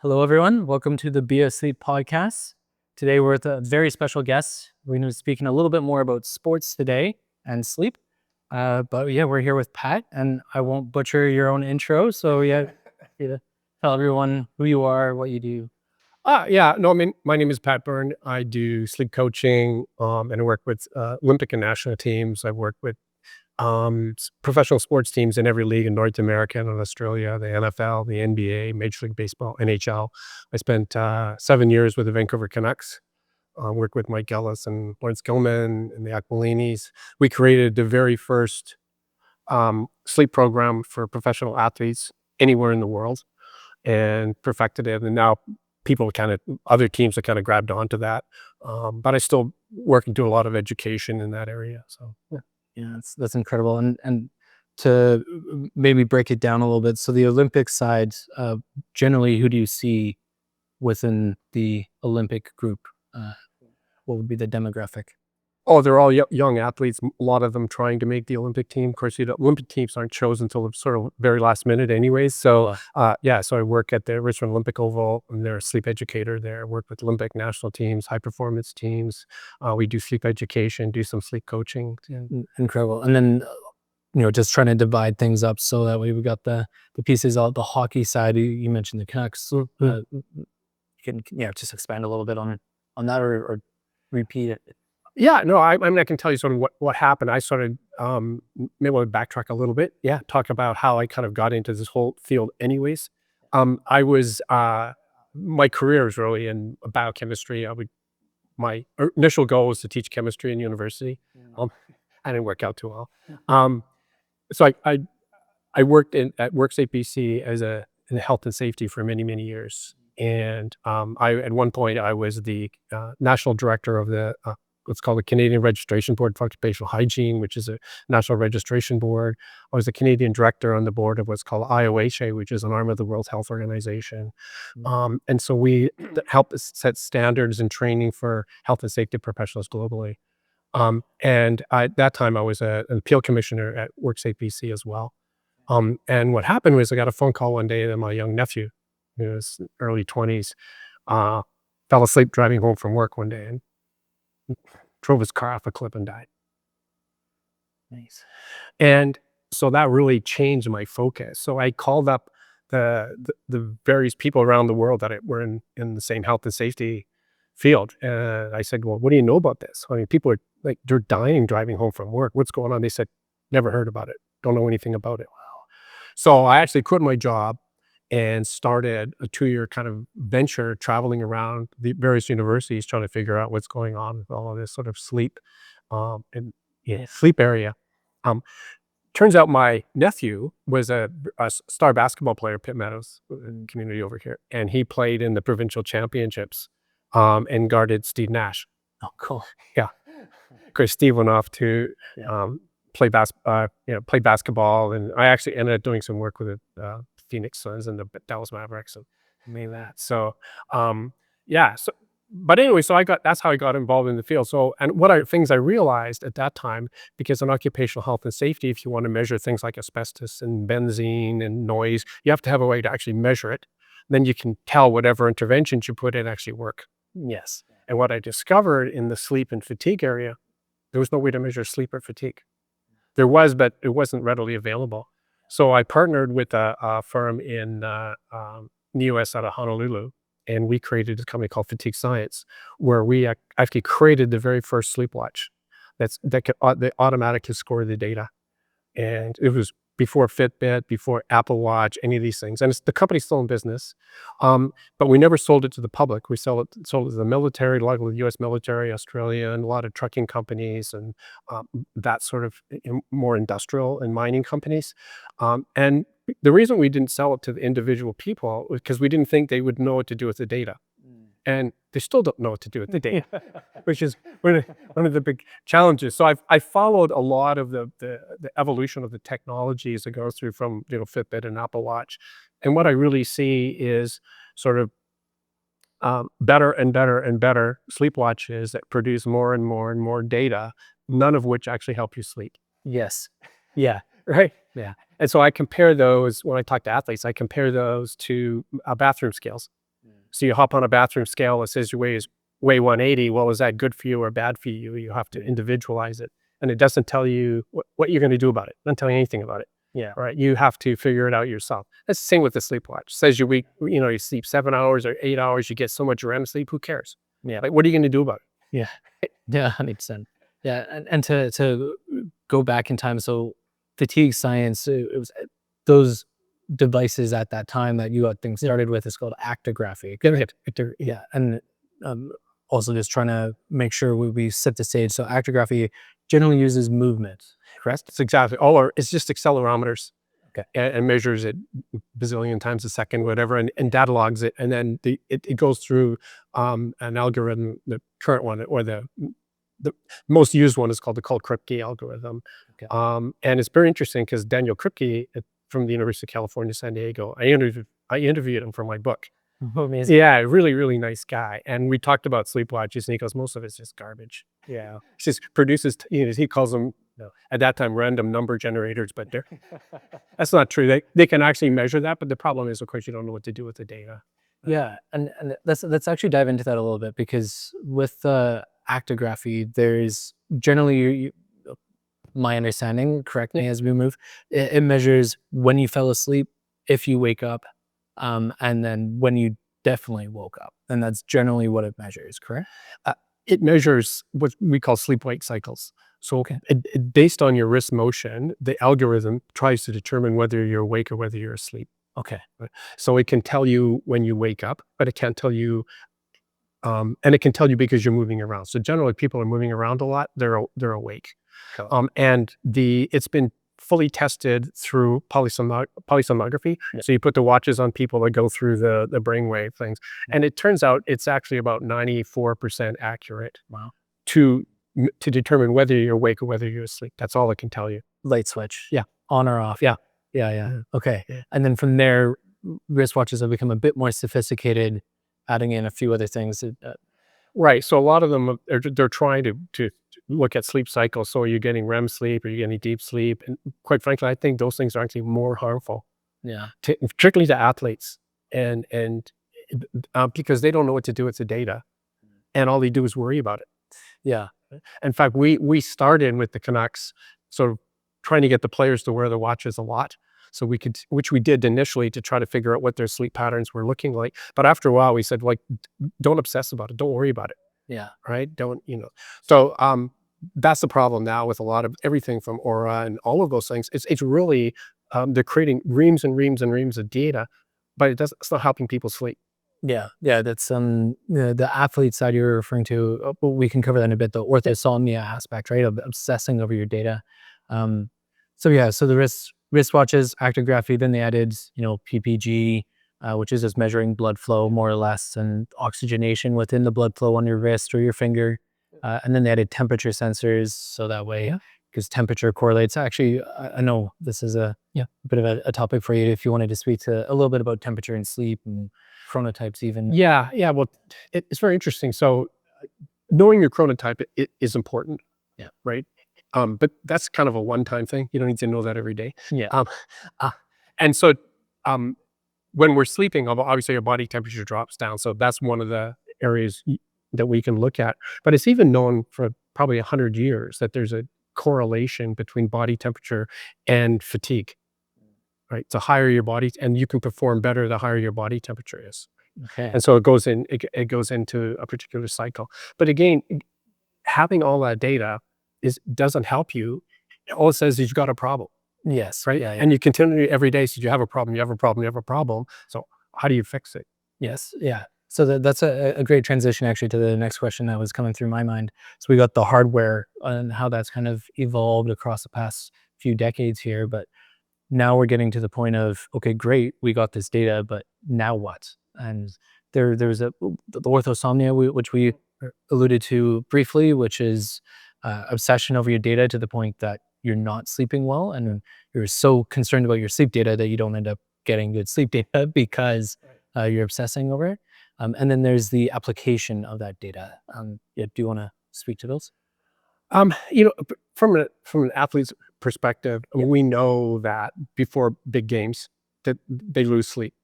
Hello, everyone. Welcome to the Bia Podcast. Today, we're with a very special guest. We're going to be speaking a little bit more about sports today and sleep. But yeah, we're here with Pat, and I won't butcher your own intro. So yeah, tell everyone who you are, what you do. My name is Pat Byrne. I do sleep coaching, and I work with Olympic and national teams. I work with professional sports teams in every league in North America and in Australia, the NFL, the NBA, Major League Baseball, NHL. I spent 7 years with the Vancouver Canucks. Worked with Mike Ellis and Lawrence Gilman and the Aquilinis. We created the very first sleep program for professional athletes anywhere in the world and perfected it. And now other teams have kind of grabbed onto that. But I still work and do a lot of education in that area. So Yeah, that's incredible. And to maybe break it down a little bit. So the Olympic side, generally, who do you see within the Olympic group? What would be the demographic? they're all young athletes. A lot of them trying to make the Olympic team. Of course, Olympic teams aren't chosen until the sort of very last minute, anyways. So, so I work at the Richmond Olympic Oval. I'm their sleep educator there. I work with Olympic national teams, high performance teams. We do sleep education, do some sleep coaching. Incredible. And then, just trying to divide things up so that way we got the pieces out. The hockey side, you mentioned the Canucks. You can just expand a little bit on that or repeat it. Yeah, no, I mean, I can tell you sort of what happened. I started, maybe I'll backtrack a little bit. Yeah, talk about how I kind of got into this whole field anyways. My career was really in biochemistry. My initial goal was to teach chemistry in university. I didn't work out too well. So I worked at WorkSafe BC in health and safety for many, many years. And at one point, I was the national director of the what's called the Canadian Registration Board for Occupational Hygiene, which is a national registration board. I was the Canadian director on the board of what's called IOHA, which is an arm of the World Health Organization. And so we help set standards and training for health and safety professionals globally. And at that time, I was an appeal commissioner at WorkSafe BC as well. And what happened was I got a phone call one day that my young nephew, who was early 20s, fell asleep driving home from work one day and drove his car off a cliff and died. Nice. And so that really changed my focus. So I called up the various people around the world that were in the same health and safety field. And I said, well, what do you know about this? I mean, people are like, they're dying driving home from work. What's going on? They said, never heard about it. Don't know anything about it. Wow. So I actually quit my job and started a 2-year kind of venture traveling around the various universities trying to figure out what's going on with all of this sort of sleep sleep area. Turns out my nephew was a star basketball player, Pitt Meadows, in the community over here, and he played in the provincial championships and guarded Steve Nash. Oh, cool. Yeah. Of course, Steve went off to play basketball, and I actually ended up doing some work with the Phoenix Suns and the Dallas Mavericks and made that. So, but anyway, that's how I got involved in the field. So, and things I realized at that time, because in occupational health and safety, if you want to measure things like asbestos and benzene and noise, you have to have a way to actually measure it. Then you can tell whatever interventions you put in actually work. Yes. And what I discovered in the sleep and fatigue area, there was no way to measure sleep or fatigue. There was, but it wasn't readily available. So I partnered with a firm in the US out of Honolulu, and we created a company called Fatigue Science, where we actually created the very first Sleepwatch that could automatically score the data. And it was before Fitbit, before Apple Watch, any of these things. And the company's still in business, but we never sold it to the public. We sold it to the military, a lot of the U.S. military, Australia, and a lot of trucking companies and that sort of more industrial and mining companies. And the reason we didn't sell it to the individual people was because we didn't think they would know what to do with the data. And they still don't know what to do with the data, which is one of the big challenges. So I followed a lot of the evolution of the technologies that goes through from Fitbit and Apple Watch, and what I really see is sort of better and better and better sleep watches that produce more and more and more data, none of which actually help you sleep. Yes. Yeah. Right. Yeah. And so I compare those when I talk to athletes. I compare those to bathroom scales. So you hop on a bathroom scale that says you weigh 180. Well, is that good for you or bad for you? You have to individualize it. And it doesn't tell you what you're going to do about it. It doesn't tell you anything about it. Yeah. Right. You have to figure it out yourself. That's the same with the sleep watch. It says you sleep 7 hours or 8 hours, you get so much REM sleep. Who cares? Yeah. Like, what are you going to do about it? Yeah. Yeah. 100%. Yeah. And to go back in time, so fatigue science, it was those devices at that time that you got things started with is called actigraphy. Yeah. And also just trying to make sure we set the stage. So actigraphy generally uses movement. Correct? It's exactly. Or it's just accelerometers. Okay. And measures it bazillion times a second, whatever, and data logs it. And then it goes through an algorithm, the current one, or the most used one is called the Kripke algorithm. Okay. And it's very interesting because Daniel Kripke from the University of California, San Diego, I interviewed him for my book. Oh, amazing. Yeah, really, really nice guy. And we talked about Sleepwatches, and he goes, most of it's just garbage. Yeah. He just produces, he calls them, at that time, random number generators, but that's not true. They can actually measure that, but the problem is, of course, you don't know what to do with the data. Yeah, and let's actually dive into that a little bit, because with actigraphy, there's generally, my understanding, correct me as we move, it measures when you fell asleep, if you wake up, and then when you definitely woke up, and that's generally what it measures, correct? It measures what we call sleep-wake cycles. So based on your wrist motion, the algorithm tries to determine whether you're awake or whether you're asleep. Okay. So it can tell you when you wake up, but it can't tell you, and it can tell you because you're moving around. So generally, people are moving around a lot. They're awake. Cool. And it's been fully tested through polysomnography. Yeah. So you put the watches on people that go through the brainwave things, and it turns out it's actually about 94% accurate. Wow. To determine whether you're awake or whether you're asleep. That's all it can tell you. Light switch. Yeah. On or off. Yeah. Yeah. Okay. Yeah. And then from there, wristwatches have become a bit more sophisticated, adding in a few other things. Right. So a lot of them, they're trying to look at sleep cycles. So are you getting REM sleep? Are you getting deep sleep? And quite frankly, I think those things are actually more harmful. Yeah. Particularly to athletes, and because they don't know what to do with the data, and all they do is worry about it. Yeah. In fact, we started with the Canucks, sort of trying to get the players to wear the watches a lot, so we could, which we did initially to try to figure out what their sleep patterns were looking like. But after a while, we said, like, don't obsess about it, don't worry about it. Yeah. Right? Don't. So that's the problem now with a lot of everything from Aura and all of those things. It's really they're creating reams and reams and reams of data, but it's not helping people sleep. Yeah. That's the athlete side you're referring to. We can cover that in a bit. The orthosomnia aspect, right, of obsessing over your data. So the wristwatches, actigraphy. Then they added, PPG, which is just measuring blood flow more or less, and oxygenation within the blood flow on your wrist or your finger. And then they added temperature sensors, so that way, because temperature correlates. Actually, I know this is a bit of a topic for you if you wanted to speak to a little bit about temperature and sleep and chronotypes even. Yeah. Well, it's very interesting. So knowing your chronotype it is important. Yeah. Right. But that's kind of a one-time thing. You don't need to know that every day. Yeah. And so when we're sleeping, obviously our body temperature drops down. So that's one of the areas that we can look at. But it's even known for probably 100 years that there's a correlation between body temperature and fatigue. Right. So higher your body, and you can perform better the higher your body temperature is. Okay. And so it goes into a particular cycle. But again, having all that data doesn't help you. All it says is you've got a problem. Yes. Right. Yeah. And you continue every day. So you have a problem, you have a problem, you have a problem. So how do you fix it? Yes. Yeah. So that's a great transition actually to the next question that was coming through my mind. So we got the hardware and how that's kind of evolved across the past few decades here, but now we're getting to the point of, okay, great, we got this data, but now what? And there's the orthosomnia, which we alluded to briefly, which is obsession over your data to the point that you're not sleeping well, and you're so concerned about your sleep data that you don't end up getting good sleep data because you're obsessing over it. And then there's the application of that data. Do you want to speak to those? From an athlete's perspective, we know that before big games that they lose sleep,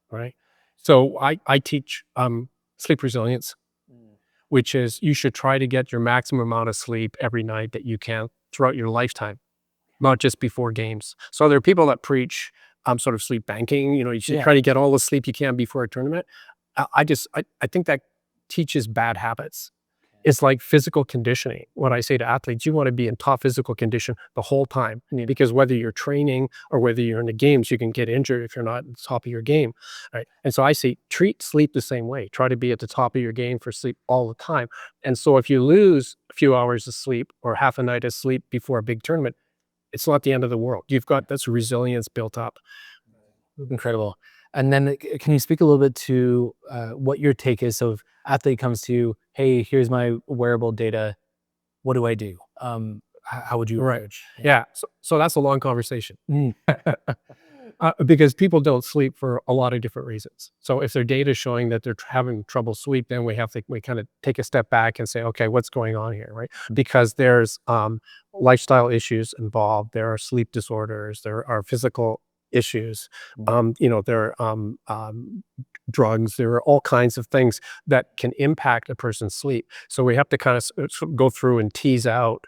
right? So I teach sleep resilience, which is you should try to get your maximum amount of sleep every night that you can throughout your lifetime, not just before games. So there are people that preach sort of sleep banking. You should try to get all the sleep you can before a tournament. I think that teaches bad habits. It's like physical conditioning. What I say to athletes, you want to be in top physical condition the whole time, because whether you're training or whether you're in the games, you can get injured if you're not at the top of your game. Right. And so I say, treat sleep the same way. Try to be at the top of your game for sleep all the time. And so if you lose a few hours of sleep or half a night of sleep before a big tournament, it's not the end of the world. You've got this resilience built up. Incredible. And then can you speak a little bit to what your take is? So if athlete comes to you, hey, here's my wearable data, what do I do? How would you approach? Yeah. So that's a long conversation. Because people don't sleep for a lot of different reasons. So if their data is showing that they're having trouble sleep, then we kind of take a step back and say, okay, what's going on here, right? Because there's lifestyle issues involved. There are sleep disorders. There are physical issues. There are drugs. There are all kinds of things that can impact a person's sleep. So we have to kind of go through and tease out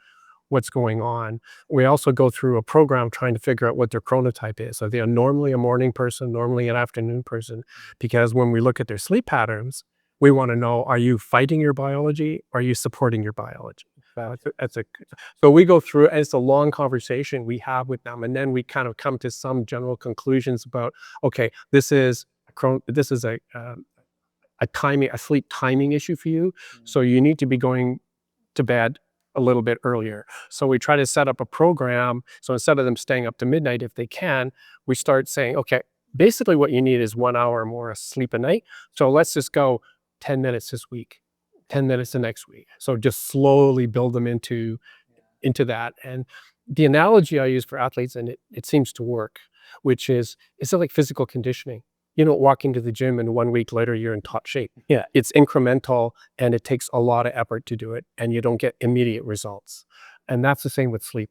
what's going on. We also go through a program trying to figure out what their chronotype is. Are they normally a morning person, normally an afternoon person? Because when we look at their sleep patterns, we want to know, are you fighting your biology? Or are you supporting your biology? So we go through, and it's a long conversation we have with them, and then we kind of come to some general conclusions about, okay, this is a sleep timing issue for you. So you need to be going to bed a little bit earlier. So we try to set up a program. So instead of them staying up to midnight, if they can, we start saying, okay, basically what you need is 1 hour more of sleep a night. So let's just go 10 minutes this week, 10 minutes the next week. So just slowly build them into that. And the analogy I use for athletes, and it seems to work, which is, it's like physical conditioning. You don't walk into the gym and 1 week later you're in top shape. Yeah, it's incremental and it takes a lot of effort to do it, and you don't get immediate results. And that's the same with sleep.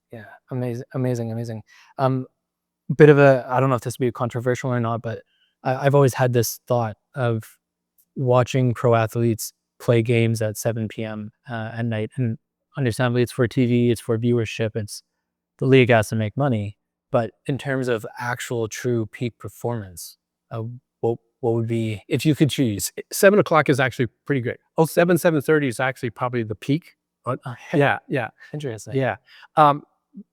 Yeah, amazing. Bit of I don't know if this would be controversial or not, but I've always had this thought of watching pro athletes play games at 7 p.m. At night, and understandably, it's for TV, it's for viewership, it's the league has to make money. But in terms of actual true peak performance, what would be, if you could choose? 7 o'clock is actually pretty good. 7:30 is actually probably the peak. Yeah. Interesting. Yeah.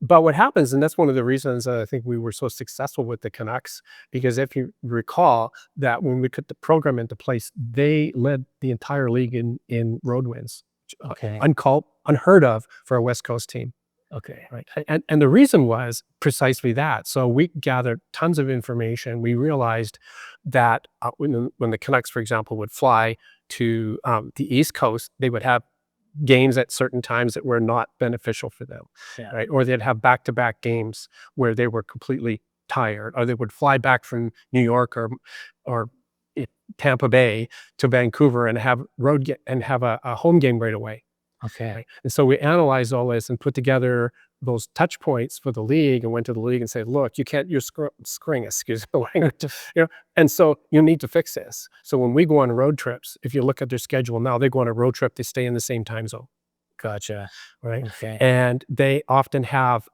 But what happens, and that's one of the reasons I think we were so successful with the Canucks, because if you recall that when we put the program into place, they led the entire league in road wins. Okay. Unheard of for a West Coast team. Okay. Right. And the reason was precisely that. So we gathered tons of information. We realized that when the Canucks, for example, would fly to the East Coast, they would have games at certain times that were not beneficial for them. Yeah. Right. Or they'd have back-to-back games where they were completely tired, or they would fly back from New York or Tampa Bay to Vancouver and have a home game right away. Okay. Right? And so we analyzed all this and put together those touch points for the league, and went to the league and said, look, you're screwing us, excuse the language, and so you need to fix this. So when we go on road trips, if you look at their schedule now, they go on a road trip, they stay in the same time zone. Gotcha. Right. Okay. And they often have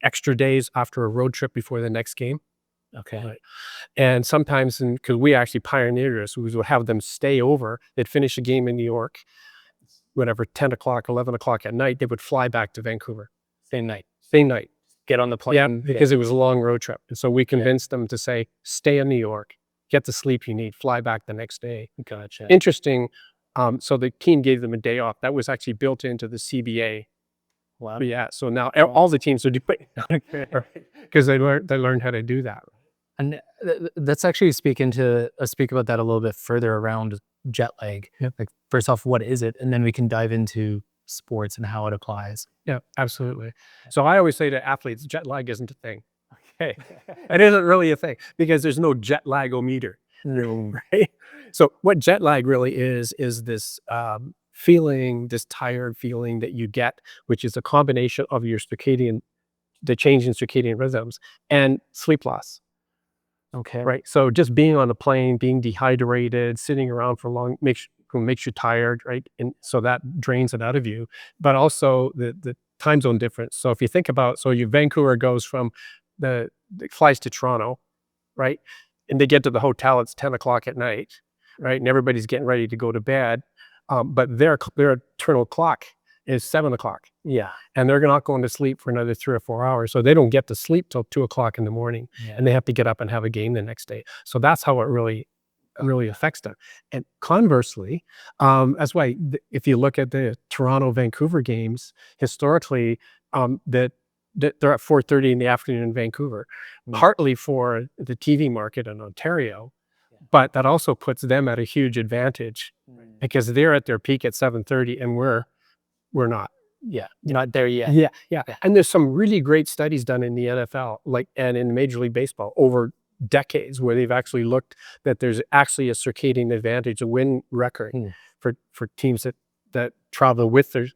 extra days after a road trip before the next game. Okay. Right. And sometimes, because we actually pioneered this, we would have them stay over. They'd finish a game in New York, whatever, 10 o'clock, 11 o'clock at night, they would fly back to Vancouver. Same night. Get on the plane. Yeah, because it was a long road trip. And so we convinced them to say, stay in New York, get the sleep you need, fly back the next day. Gotcha. Interesting. So the team gave them a day off. That was actually built into the CBA. Wow. But yeah, so now all the teams are doing it because they learned how to do that. And let's actually speak about that a little bit further around jet lag. Yeah. Like, first off, what is it? And then we can dive into sports and how it applies. Yeah, absolutely. So I always say to athletes, jet lag isn't a thing. Okay. It isn't really a thing because there's no jet lag-o-meter. Right? So what jet lag really is this feeling, this tired feeling that you get, which is a combination of the change in circadian rhythms and sleep loss. Okay. right? So just being on a plane, being dehydrated, sitting around for long makes you tired, right? And so that drains it out of you. But also the time zone difference. So if you think about, so your Vancouver goes from the flies to Toronto, right? And they get to the hotel, it's 10 o'clock at night, right? And everybody's getting ready to go to bed. But their internal clock is 7 o'clock. Yeah. And they're not going to sleep for another 3 or 4 hours. So they don't get to sleep till 2 o'clock in the morning. Yeah. And they have to get up and have a game the next day. So that's how it really affects them. And conversely, that's why if you look at the Toronto-Vancouver games, historically, that they're at 4:30 in the afternoon in Vancouver, partly for the TV market in Ontario, but that also puts them at a huge advantage because they're at their peak at 7:30 and we're not. Yeah. Not there yet. Yeah. And there's some really great studies done in the NFL, and in Major League Baseball over decades, where they've actually looked that there's actually a circadian advantage, a win record for teams that travel with their,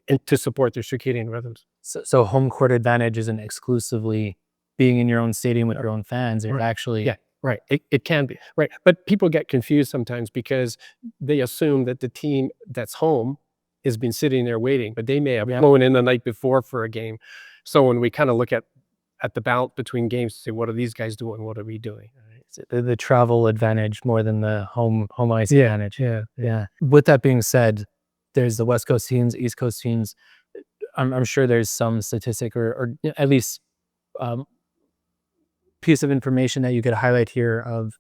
and to support their circadian rhythms. So home court advantage isn't exclusively being in your own stadium with your own fans. It's actually Right. It can be. Right. But people get confused sometimes because they assume that the team that's home has been sitting there waiting, but they may have flown in the night before for a game. So when we kind of look at the balance between games, say, what are these guys doing? What are we doing? the travel advantage more than the home ice advantage. Yeah. With that being said, there's the West Coast teams, East Coast teams. I'm sure there's some statistic or at least piece of information that you could highlight here of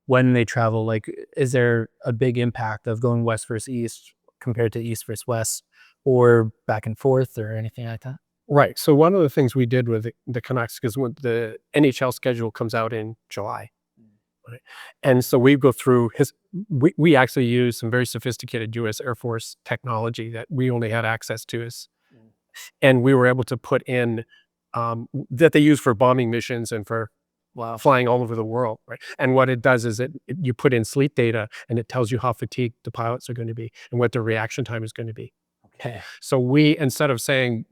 when they travel. Like, is there a big impact of going west versus east compared to east versus west, or back and forth, or anything like that? Right. So one of the things we did with the Canucks, because when the NHL schedule comes out in July, right? And so we go through we actually use some very sophisticated U.S. Air Force technology that we only had access to and we were able to put in that they use for bombing missions and for flying all over the world, right? And what it does is you put in sleep data and it tells you how fatigued the pilots are going to be and what their reaction time is going to be. Okay. So we, instead of saying,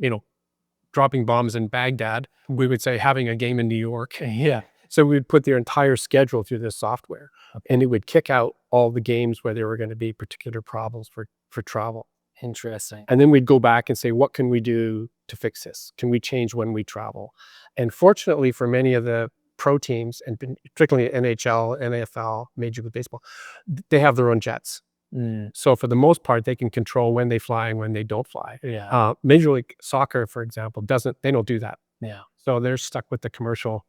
dropping bombs in Baghdad, we would say having a game in New York. Yeah. So we'd put their entire schedule through this software, and it would kick out all the games where there were going to be particular problems for travel. Interesting. And then we'd go back and say, what can we do to fix this? Can we change when we travel? And fortunately for many of the pro teams, and particularly NHL, NFL, Major League Baseball, they have their own jets. So for the most part, they can control when they fly and when they don't fly. Yeah. Major League Soccer, for example, they don't do that. Yeah. So they're stuck with the commercial,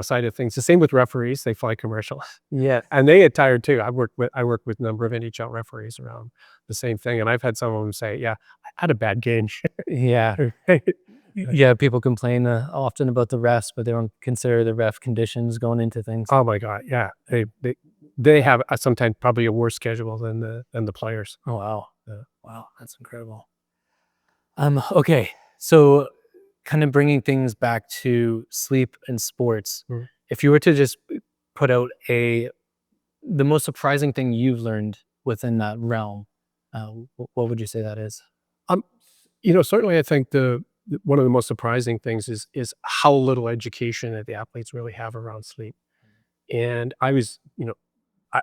side of things. The same with referees; they fly commercial. Yeah. And they get tired too. I work with a number of NHL referees around the same thing, and I've had some of them say, "Yeah, I had a bad game." Yeah. Yeah. People complain often about the refs, but they don't consider the ref conditions going into things. Oh my God! Yeah, they have sometimes probably a worse schedule than the players. Oh wow. Wow, that's incredible. Okay, so kind of bringing things back to sleep and sports. If you were to just put out the most surprising thing you've learned within that realm, what would you say that is? Certainly I think one of the most surprising things is how little education that the athletes really have around sleep. And I was,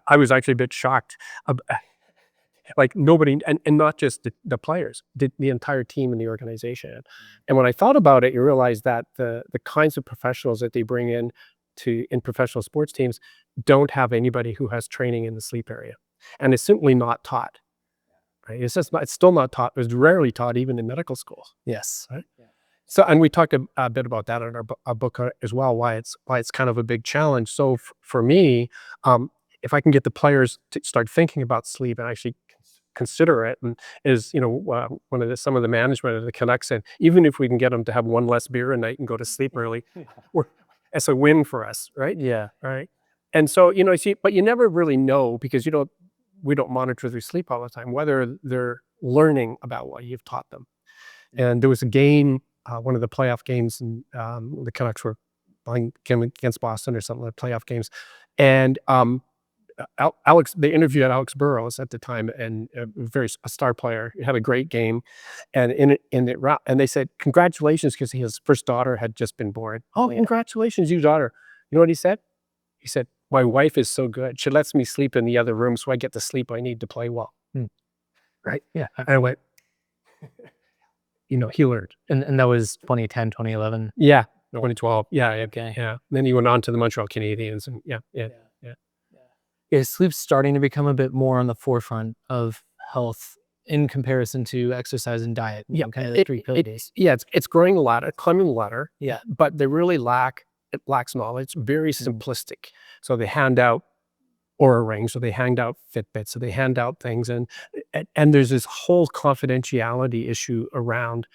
I was actually a bit shocked. Like nobody, and not just the players, the entire team in the organization. And when I thought about it, you realize that the kinds of professionals that they bring in professional sports teams don't have anybody who has training in the sleep area. And it's simply not taught. Right? It's still not taught. It's rarely taught even in medical schools. Yes. Right? Yeah. So, and we talked a bit about that in our book as well, why it's kind of a big challenge. So for me, if I can get the players to start thinking about sleep and actually consider it, and some of the management of the Canucks said, even if we can get them to have one less beer a night and go to sleep early, it's a win for us, right? Yeah. Right. And so, but you never really know because we don't monitor their sleep all the time, whether they're learning about what you've taught them. And there was a game, one of the playoff games, and the Canucks were playing against Boston or something, the playoff games. And they interviewed Alex Burrows at the time, and a star player. He had a great game, and and they said congratulations because his first daughter had just been born. Oh, congratulations, you daughter! You know what he said? He said, my wife is so good. She lets me sleep in the other room so I get the sleep I need to play well. Right? Yeah. I went, he learned. And that was 2010, 2011. Yeah. 2012. Yeah. Okay. Yeah. Then he went on to the Montreal Canadiens and yeah. Is sleep starting to become a bit more on the forefront of health in comparison to exercise and diet? Yeah. Kind of the three pillars. It's growing a ladder, climbing the ladder. Yeah. But it lacks knowledge, very simplistic. So they hand out Oura rings, so they hand out Fitbits, so they hand out things. And there's this whole confidentiality issue around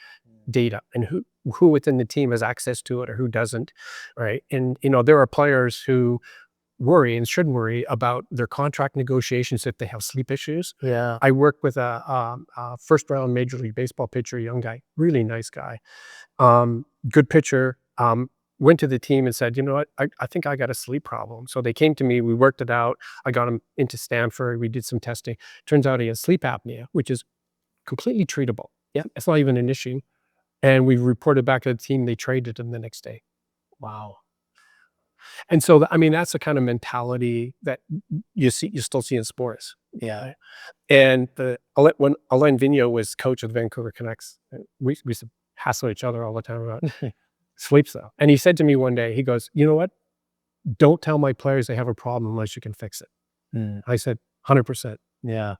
data and who within the team has access to it or who doesn't, right? And, there are players who worry and should worry about their contract negotiations if they have sleep issues. Yeah. I worked with a first round Major League Baseball pitcher, young guy, really nice guy, good pitcher, went to the team and said, you know what, I think I got a sleep problem. So they came to me, we worked it out. I got him into Stanford. We did some testing. Turns out he has sleep apnea, which is completely treatable. Yeah. It's not even an issue. And we reported back to the team, they traded him the next day. Wow. And so, that's the kind of mentality that you still see in sports. Yeah. Right? And when Alain Vigneault was coach of the Vancouver Canucks, we used to hassle each other all the time about sleep stuff. And he said to me one day, he goes, you know what? Don't tell my players they have a problem unless you can fix it. I said, 100%. Yeah.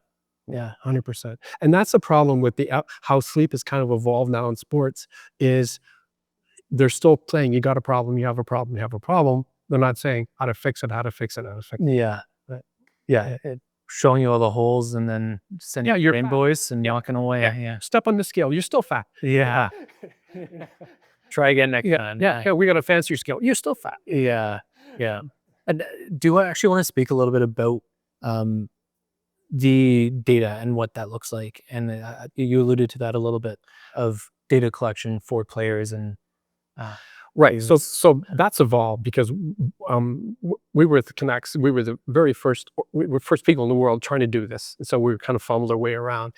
Yeah, 100%. And that's the problem with how sleep has kind of evolved now in sports is they're still saying you got a problem, you have a problem, you have a problem. They're not saying how to fix it, how to fix it, how to fix it. Yeah. Yeah. Showing you all the holes and then sending you're rainbows and walking away. Yeah. Step on the scale. You're still fat. Yeah. Try again next time. Yeah. We got a fancier scale. You're still fat. Yeah. Yeah. And do I actually want to speak a little bit about the data and what that looks like? And you alluded to that a little bit of data collection for players and right. So that's evolved because we were at the Canucks. We were we were first people in the world trying to do this. And so we kind of fumbled our way around.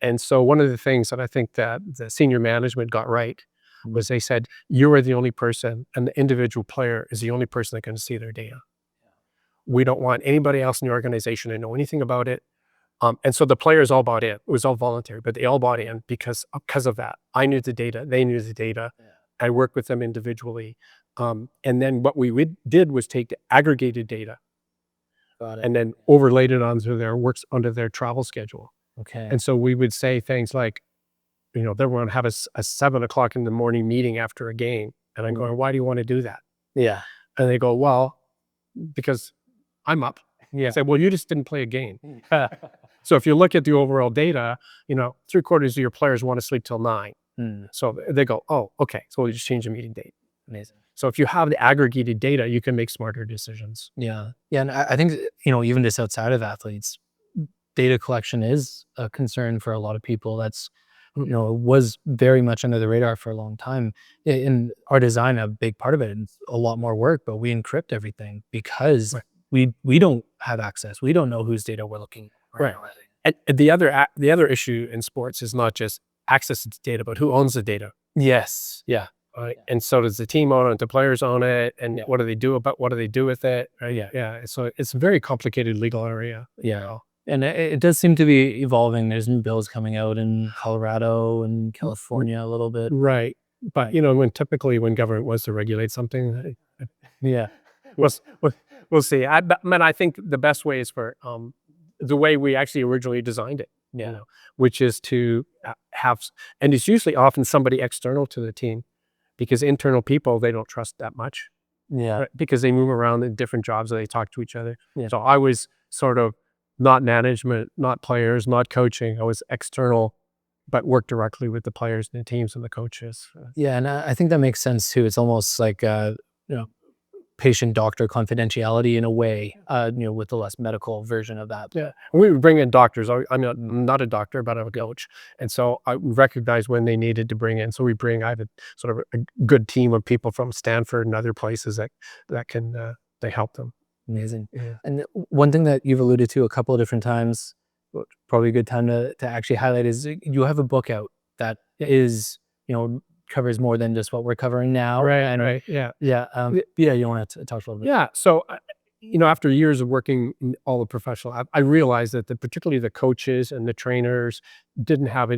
And so one of the things that I think that the senior management got right was they said, you are the only person and the individual player is the only person that can see their data. We don't want anybody else in the organization to know anything about it. And so the players all bought in. It was all voluntary, but they all bought in because of that. I knew the data. They knew the data. Yeah. I worked with them individually. And then what we did was take the aggregated data and then overlaid it onto their travel schedule. Okay. And so we would say things like, they were going to have a 7:00 in the morning meeting after a game. And I'm going, why do you want to do that? Yeah. And they go, well, because I'm up. Yeah. I said, well, you just didn't play a game. So if you look at the overall data, 3/4 of your players want to sleep till 9. So they go, oh, okay. So we'll just change the meeting date. Amazing. So if you have the aggregated data, you can make smarter decisions. Yeah. Yeah. And I think, even just outside of athletes, data collection is a concern for a lot of people. That's, was very much under the radar for a long time. In our design, a big part of it, and a lot more work, but we encrypt everything because we don't have access. We don't know whose data we're looking at. Right. And the other issue in sports is not just access to data, but who owns the data. Yes. Yeah. Right. Yeah. And so does the team own it, the players own it, and what do they do with it? Right. Yeah. Yeah. So it's a very complicated legal area. Yeah. And it does seem to be evolving. There's new bills coming out in Colorado and California a little bit. Right. But, when government wants to regulate something, yeah, we'll see. I think the best way is for the way we actually originally designed it, which is to have, and it's usually often somebody external to the team because internal people, they don't trust that much. Yeah. Right? Because they move around in different jobs and they talk to each other. Yeah. So I was sort of not management, not players, not coaching. I was external, but worked directly with the players and the teams and the coaches. Yeah. And I think that makes sense too. It's almost like, patient-doctor confidentiality in a way, with the less medical version of that. Yeah. We would bring in doctors. I'm not a doctor, but I'm a coach. And so I recognized when they needed to bring in. So I have a sort of a good team of people from Stanford and other places that can, they help them. Amazing. Yeah. And one thing that you've alluded to a couple of different times, probably a good time to actually highlight, is you have a book out that is, covers more than just what we're covering now. Right. Yeah. Yeah. Yeah. You want to talk a little bit? Yeah. So, after years of working in all the professional, I realized that particularly the coaches and the trainers didn't have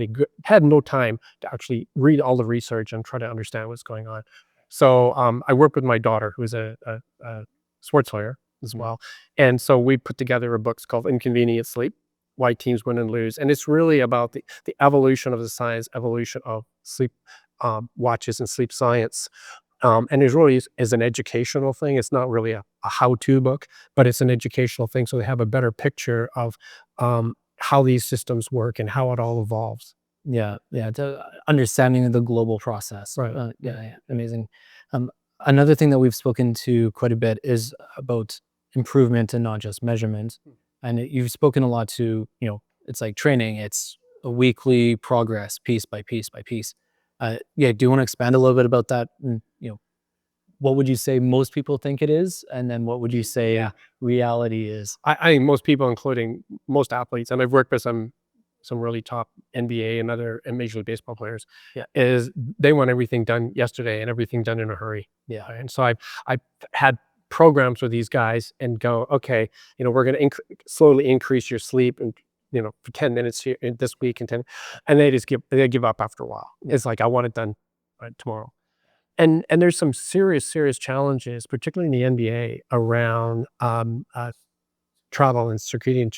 had no time to actually read all the research and try to understand what's going on. So I worked with my daughter, who is a sports lawyer as well. And so we put together a book called Inconvenient Sleep: Why Teams Win and Lose. And it's really about the evolution of the science, evolution of sleep watches and sleep science. And it really is an educational thing. It's not really a how-to book, but it's an educational thing. So they have a better picture of how these systems work and how it all evolves. Yeah. It's understanding of the global process. Right. Yeah. Amazing. Another thing that we've spoken to quite a bit is about improvement and not just measurement. And you've spoken a lot to, it's like training. It's a weekly progress, piece by piece by piece. Do you want to expand a little bit about that? And, what would you say most people think it is? And then what would you say reality is? I think most people, including most athletes, and I've worked with some really top NBA and other and Major League Baseball players, is they want everything done yesterday and everything done in a hurry. Yeah. And so I've had programs with these guys and go, okay, we're going to slowly increase your sleep and for 10 minutes here this week and they just give up after a while. It's like, I want it done tomorrow. And there's some serious challenges, particularly in the NBA, around travel and circadian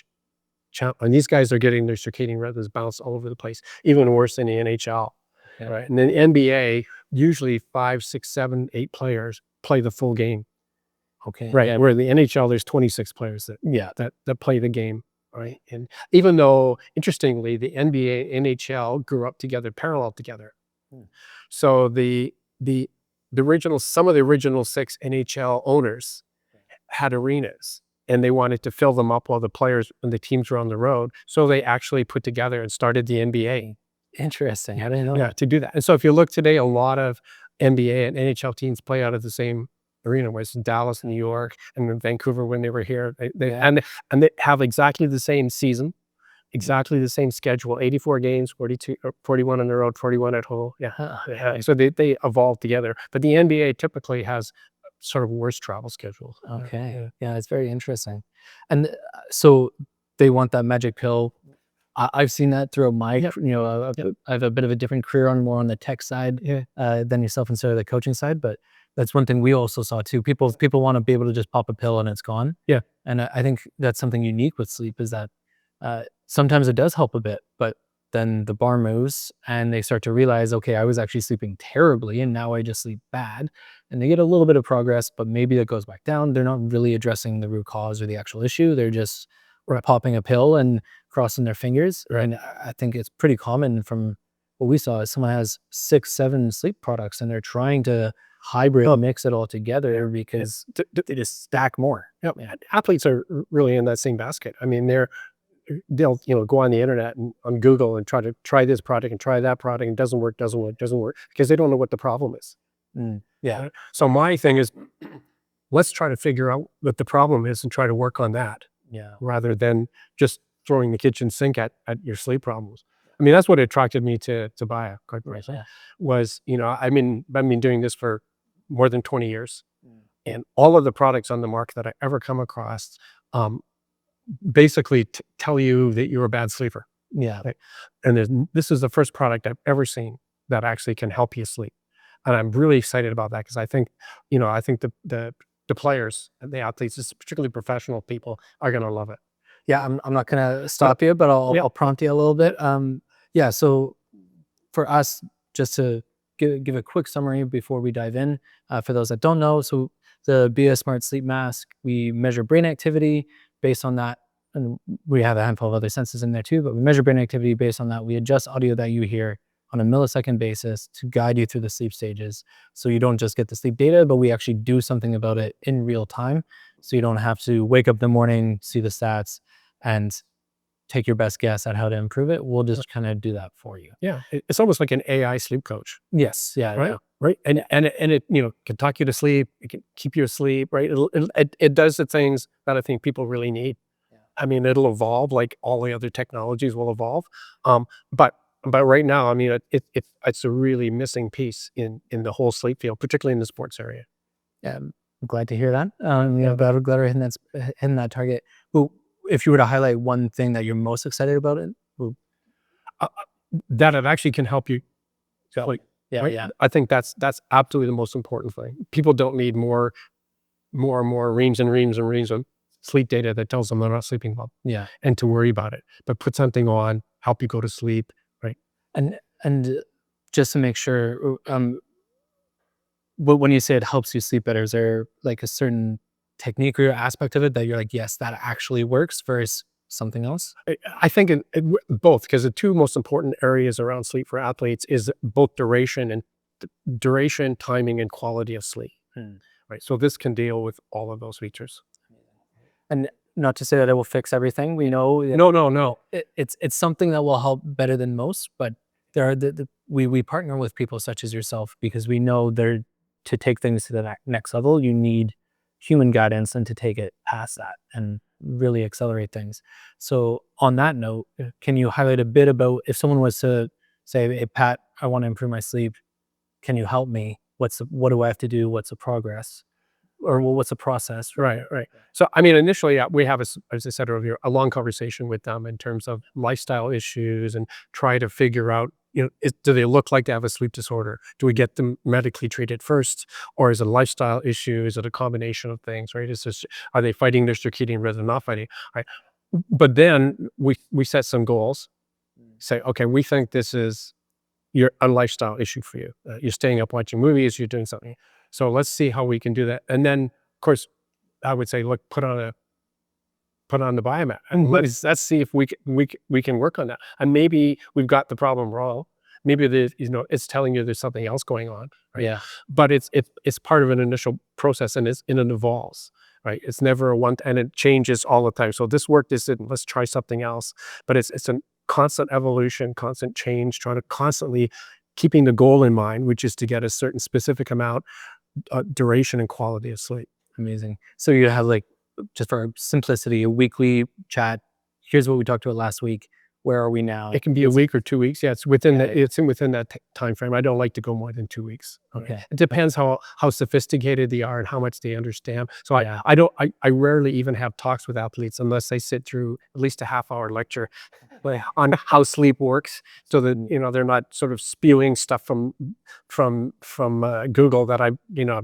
and these guys are getting their circadian rhythms bounced all over the place, even worse than the NHL. Okay. Right. And then the NBA, usually 5, 6, 7, 8 players play the full game. Okay. Right. Yeah. Where in the NHL, there's 26 players that play the game. Right. And even though, interestingly, the NBA and NHL grew up together, parallel together. So some of the original 6 NHL owners had arenas, and they wanted to fill them up while the players and the teams were on the road. So they actually put together and started the NBA. Interesting. I didn't know. Yeah, to do that. And so if you look today, a lot of NBA and NHL teams play out of the same arena, where it's Dallas, New York, and in Vancouver when they were here. And they have exactly the same season, exactly the same schedule: 84 games, 42, 41 on the road, 41 at home. Yeah. So they evolved together. But the NBA typically has sort of worse travel schedules. Okay. Yeah, it's very interesting. And so they want that magic pill. I've seen that throughout my, I have a bit of a different career more on the tech side than yourself instead of the coaching side. But that's one thing we also saw too. People want to be able to just pop a pill and it's gone. Yeah. And I think that's something unique with sleep, is that sometimes it does help a bit, but then the bar moves and they start to realize, okay, I was actually sleeping terribly and now I just sleep bad. And they get a little bit of progress, but maybe it goes back down. They're not really addressing the root cause or the actual issue. They're just popping a pill and crossing their fingers. Right. And I think it's pretty common from what we saw is someone has 6, 7 sleep products and they're trying to hybrid mix it all together because they just stack more. Yep. Athletes are really in that same basket. I mean, they'll go on the internet and on Google and try this product and try that product, and it doesn't work because they don't know what the problem is. Yeah. So my thing is, let's try to figure out what the problem is and try to work on that. Yeah. Rather than just throwing the kitchen sink at your sleep problems. I mean, that's what attracted me to Bia, quite frankly. Was, I've been doing this for more than 20 years. And all of the products on the market that I ever come across basically tell you that you're a bad sleeper. Yeah. Right? And this is the first product I've ever seen that actually can help you sleep. And I'm really excited about that because I think the players and the athletes, particularly professional people, are going to love it. Yeah, I'm not going to stop you, but I'll prompt you a little bit. So for us, just to give a quick summary before we dive in, for those that don't know, so the Bia Smart Sleep Mask, we measure brain activity based on that, and we have a handful of other sensors in there too, but we measure brain activity based on that. We adjust audio that you hear on a millisecond basis to guide you through the sleep stages. So you don't just get the sleep data, but we actually do something about it in real time. So you don't have to wake up in the morning, see the stats, and take your best guess at how to improve it. We'll just kind of do that for you. Yeah. It's almost like an AI sleep coach. Yes. Yeah. Right. Yeah. Right. And it, can talk you to sleep. It can keep you asleep. Right. It does the things that I think people really need. Yeah. I mean, it'll evolve like all the other technologies will evolve. But But right now, I mean, it's a really missing piece in the whole sleep field, particularly in the sports area. Yeah, I'm glad to hear that. Glad we're hitting that target. Well, if you were to highlight one thing that you're most excited about it, Uh, that it actually can help you. so Like, yeah, right? yeah, I think that's absolutely the most important thing. People don't need more and more reams and reams and reams of sleep data that tells them they're not sleeping well yeah. and to worry about it. But put something on, help you go to sleep, right? And just to make sure, when you say it helps you sleep better, is there like a certain technique or aspect of it that you're like, yes, that actually works versus something else? I think both, because the two most important areas around sleep for athletes is both duration, timing, and quality of sleep. Right. So this can deal with all of those features. And not to say that it will fix everything. We know No. it's something that will help better than most, but there are we partner with people such as yourself because we know to take things to the next level, you need human guidance and to take it past that and really accelerate things. So on that note, can you highlight a bit about if someone was to say, "Hey, Pat, I want to improve my sleep. Can you help me? What do I have to do? What's the progress? Or what's the process?" Right. So, I mean, initially, we have, as I said earlier, a long conversation with them in terms of lifestyle issues and try to figure out, do they look like they have a sleep disorder? Do we get them medically treated first? Or is it a lifestyle issue? Is it a combination of things, right? Are they fighting their circadian rhythm, not fighting, right? But then we set some goals, say, okay, we think this is a lifestyle issue for you. You're staying up watching movies, you're doing something. So let's see how we can do that. And then, of course, I would say, look, put on the biomat and let's see if we can work on that. And maybe we've got the problem wrong. Maybe it's telling you there's something else going on. Right? Yeah. But it's part of an initial process, and it evolves. Right. It's never a one, and it changes all the time. So this worked, this didn't. Let's try something else. But it's a constant evolution, constant change, trying to constantly keeping the goal in mind, which is to get a certain specific amount, duration and quality of sleep. Amazing. So you have like, just for simplicity, a weekly chat. Here's what we talked about last week. Where are we now? It can be a week or 2 weeks. Yeah, it's within that time frame. I don't like to go more than 2 weeks. Okay. It depends how sophisticated they are and how much they understand. So Yeah. I rarely even have talks with athletes unless they sit through at least a half-hour lecture on how sleep works, so that they're not sort of spewing stuff from Google that I'm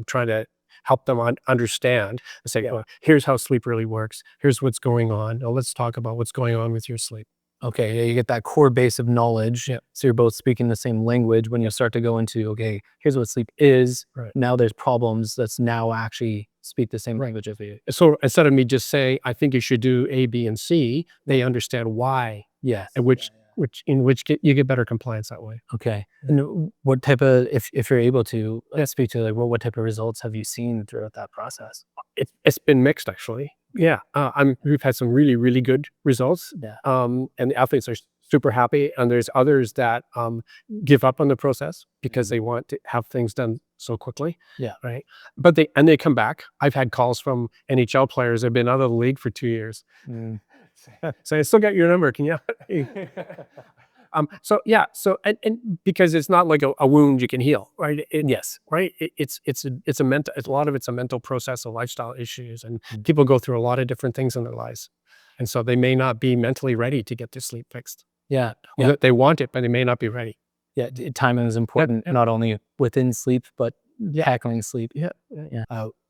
trying to help them understand and say, well, here's how sleep really works. Here's what's going on. Now let's talk about what's going on with your sleep. Okay, yeah, you get that core base of knowledge. Yeah. So you're both speaking the same language when you start to go into, okay, here's what sleep is. Right. Now there's problems that's now actually speak the same language of you. So instead of me just saying, I think you should do A, B, and C, they understand why. Yes. And you get better compliance that way. Okay. And what type of, if you're able to speak to, like, what type of results have you seen throughout that process? It's been mixed, actually. Yeah. We've had some really, really good results. Yeah. And the athletes are super happy. And there's others that give up on the process because they want to have things done so quickly. Yeah. Right. But they come back. I've had calls from NHL players that have been out of the league for 2 years. So I still got your number. Can you? So because it's not like a wound you can heal, right? Yes. Right. It's a lot of it's a mental process of lifestyle issues, and people go through a lot of different things in their lives, and so they may not be mentally ready to get their sleep fixed. Yeah. Or they want it, but they may not be ready. Yeah. Timing is important, not only within sleep, but tackling sleep. Yeah.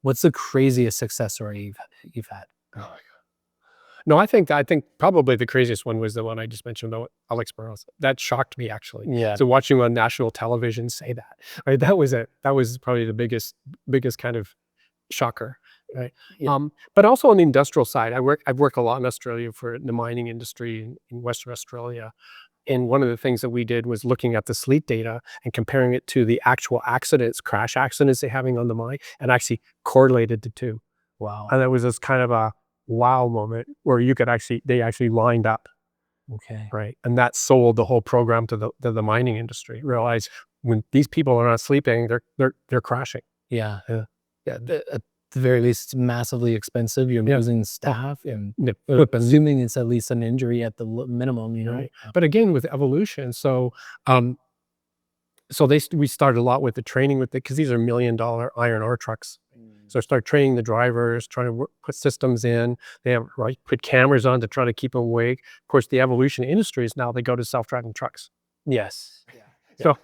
What's the craziest success story you've had? Oh my God. No, I think probably the craziest one was the one I just mentioned, though, Alex Burrows. That shocked me, actually. Yeah. So watching him on national television say that, right? That was probably the biggest kind of shocker, right? Yeah. But also on the industrial side, I've worked a lot in Australia for the mining industry in Western Australia. And one of the things that we did was looking at the sleep data and comparing it to the actual crash accidents they're having on the mine, and actually correlated the two. Wow. And that was this kind of a wow moment where they actually lined up. Okay. Right. And that sold the whole program to the mining industry. Realize when these people are not sleeping, they're crashing. Yeah. the very least massively expensive. You're Yeah. losing staff, and Yeah. assuming it's at least an injury at the minimum. Right. But again, with evolution, so we started a lot with the training with it, because these are $1 million iron ore trucks. So start training the drivers, trying to put systems in. They have put cameras on to try to keep them awake. Of course, the evolution industry is now they go to self-driving trucks. Yes. So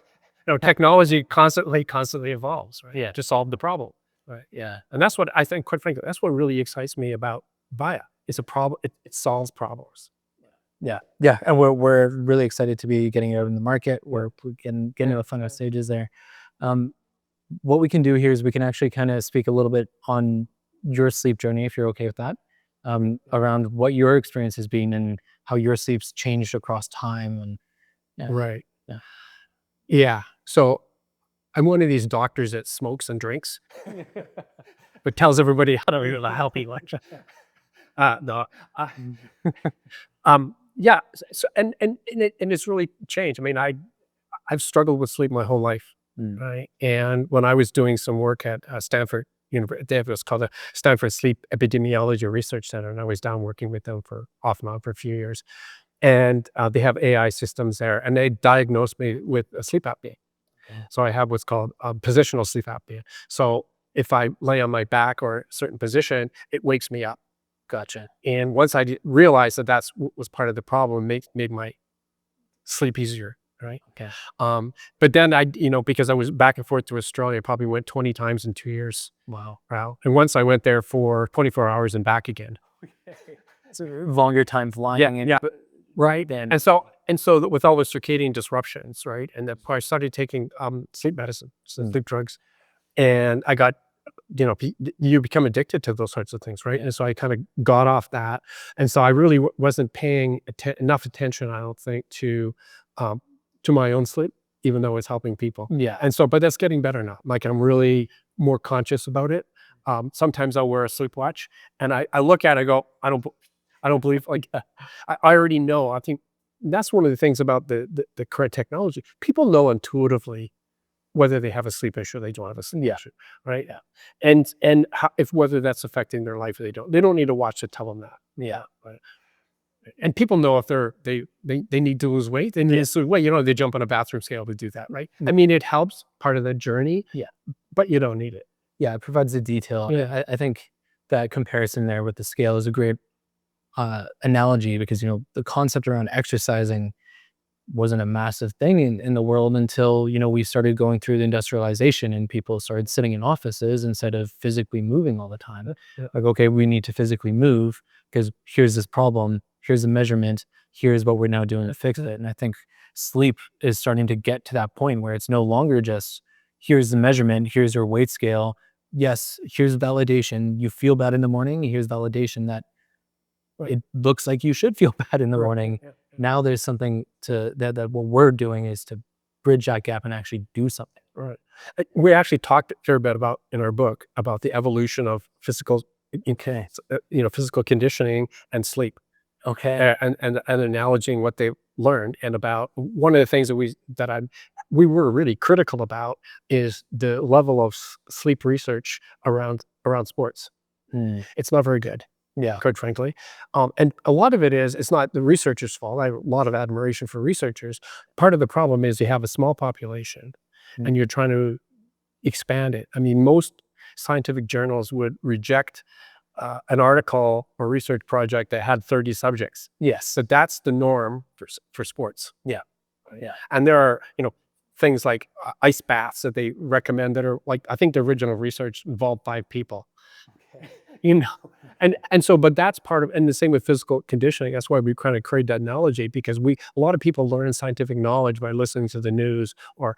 technology constantly evolves, right? Yeah. To solve the problem. Right. Yeah. And that's what I think, quite frankly, that's what really excites me about Bia. It's a problem. It solves problems. Yeah. And we're really excited to be getting it out in the market. We're getting to the final stages there. What we can do here is we can actually kind of speak a little bit on your sleep journey, if you're okay with that, around what your experience has been and how your sleep's changed across time. And Right. Yeah. Yeah. So I'm one of these doctors that smokes and drinks, but tells everybody how to live a healthy life. No. Yeah. So, and it's really changed. I mean, I've struggled with sleep my whole life. Right. And when I was doing some work at Stanford University, it was called the Stanford Sleep Epidemiology Research Center. And I was down working with them off and on for a few years. And they have AI systems there, and they diagnosed me with sleep apnea. So I have what's called positional sleep apnea. So if I lay on my back or a certain position, it wakes me up. Gotcha. And once I realized that was part of the problem, made my sleep easier. Right. Okay. But then because I was back and forth to Australia, I probably went 20 times in 2 years. Wow. And once I went there for 24 hours and back again. It's a longer time flying. Yeah. Right. And so with all the circadian disruptions, right, and I started taking sleep medicine, sleep drugs, and I got, you become addicted to those sorts of things, right? And so I kind of got off that, and so I really wasn't paying enough attention, I don't think, to my own sleep, even though it's helping people. Yeah. And so, but that's getting better now. Like, I'm really more conscious about it. Sometimes I'll wear a sleep watch, and I look at it, I go, I don't believe, like, I already know. I think that's one of the things about the current technology. People know intuitively whether they have a sleep issue or they don't have a sleep issue, right? Yeah. And whether that's affecting their life or they don't. They don't need a watch to tell them that. Yeah. Right? And people know if they need to lose weight, they need to lose weight. They jump on a bathroom scale to do that, right? I mean, it helps, part of the journey. Yeah. But you don't need it. Yeah, it provides the detail. Yeah. I think that comparison there with the scale is a great analogy, because the concept around exercising wasn't a massive thing in the world until we started going through the industrialization and people started sitting in offices instead of physically moving all the time. Yeah. Like, okay, we need to physically move because here's this problem, here's the measurement, here's what we're now doing to fix it. And I think sleep is starting to get to that point where it's no longer just here's the measurement, here's your weight scale, yes, here's validation, you feel bad in the morning, here's validation that it looks like you should feel bad in the morning. Yeah. Now there's something that what we're doing is to bridge that gap and actually do something. Right. We actually talked a fair bit about in our book about the evolution of physical conditioning and sleep. Okay. And analogizing what they learned, and about one of the things that we were really critical about is the level of sleep research around sports. It's not very good. Yeah. Quite frankly. And a lot of it's not the researchers' fault. I have a lot of admiration for researchers. Part of the problem is you have a small population and you're trying to expand it. I mean, most scientific journals would reject an article or research project that had 30 subjects. Yes. So that's the norm for sports. Yeah. Yeah. And there are, things like ice baths that they recommend that are like, I think the original research involved 5 people. Okay. And so, but that's part of, and the same with physical conditioning. That's why we kind of create that analogy, because a lot of people learn scientific knowledge by listening to the news, or